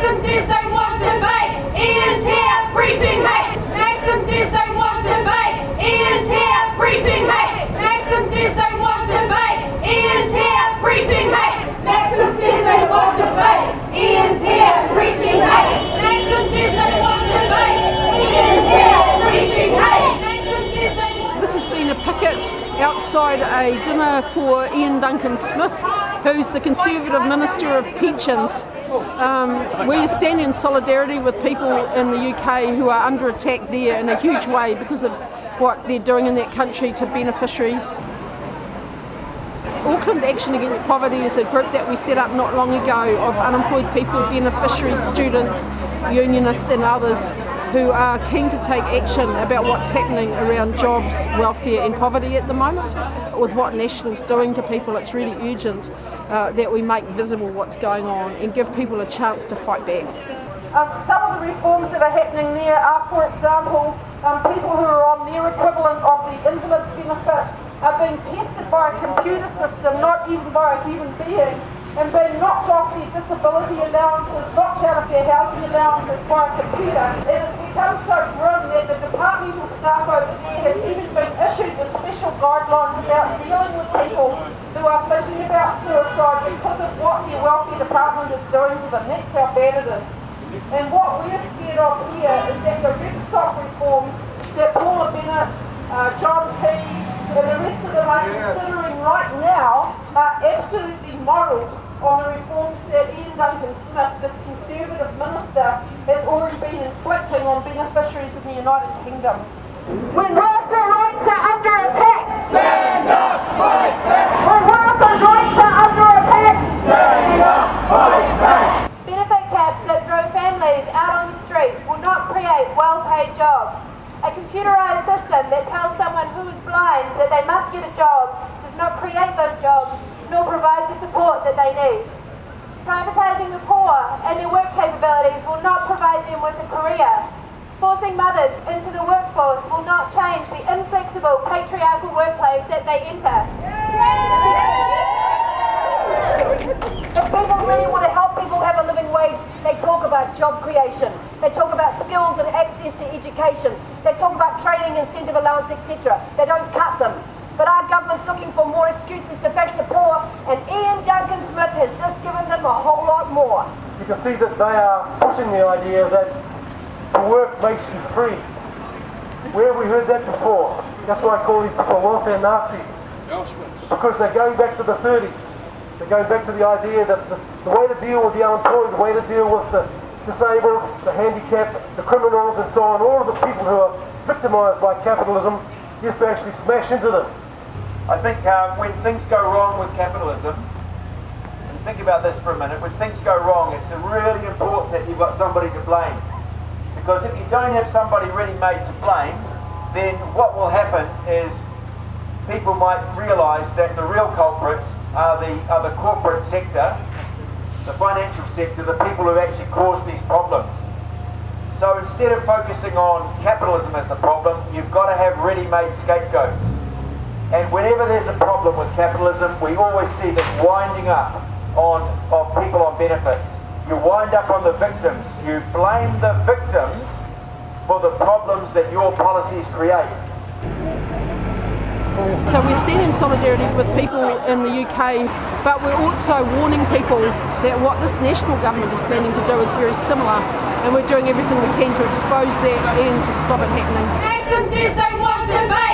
Maxim says they want debate. Iain's here preaching hate. Maxim says they want debate. Iain's here preaching hate. Maxim says they want debate. Iain's here preaching hate. Maxim says they want debate. Iain's here preaching hate. Maxim says they want debate. Iain's here preaching hate. Maxim says they want. This has been a picket outside a dinner for Iain Duncan Smith, who's the Conservative Minister of Pensions. We stand in solidarity with people in the UK who are under attack there in a huge way because of what they're doing in that country to beneficiaries. Auckland Action Against Poverty is a group that we set up not long ago of unemployed people, beneficiaries, students, unionists and others who are keen to take action about what's happening around jobs, welfare and poverty at the moment. With what National's doing to people, it's really urgent that we make visible what's going on and give people a chance to fight back. Some of the reforms that are happening there are, for example, people who are on their equivalent of the invalid's benefit are being tested by a computer system, not even by a human being, and being knocked off their disability allowances, knocked out of their housing allowances by a computer. And it's become so grim that the departmental staff over there have even been issued with special guidelines about dealing with people who are thinking about suicide because of what their welfare department is doing to them. That's how bad it is. And what we're scared of here is that the rep stock reforms that Paula Bennett, John Key and the rest of them are considering right now are absolutely modelled on the reforms that Iain Duncan Smith, this Conservative Minister, has already been inflicting on beneficiaries in the United Kingdom. When worker rights are under attack, Stand up, fight back. when workers' rights are under attack, Stand up, fight back. Benefit caps that throw families out on the streets will not create well-paid jobs. A computerised system that tells someone who is blind that they must get a job does not create those jobs nor provide the support that they need. Privatising the poor and their work capabilities will not provide them with a career. Forcing mothers into the workforce will not change the inflexible patriarchal workplace that they enter. If people really want to help people have a living wage, they talk about job creation, they talk about skills and access to education, they talk about training, incentive allowance, etc. They don't cut them. But our government's looking for more excuses to bash the poor, and Iain Duncan Smith has just given them a whole lot more. You can see that they are pushing the idea that to work makes you free. Where have we heard that before? That's why I call these people welfare Nazis. Because they're going back to the 30s. They're going back to the idea that the way to deal with the unemployed, the way to deal with the disabled, the handicapped, the criminals and so on, all of the people who are victimised by capitalism, is to actually smash into them. I think when things go wrong with capitalism, and think about this for a minute, when things go wrong, it's really important that you've got somebody to blame. Because if you don't have somebody ready-made to blame, then what will happen is people might realise that the real culprits are the corporate sector, the financial sector, the people who actually cause these problems. So instead of focusing on capitalism as the problem, you've got to have ready-made scapegoats. And whenever there's a problem with capitalism, we always see this winding up of people on benefits. You wind up on the victims. You blame the victims for the problems that your policies create. So we stand in solidarity with people in the UK, but we're also warning people that what this national government is planning to do is very similar, and we're doing everything we can to expose that and to stop it happening. Maxim says they want debate.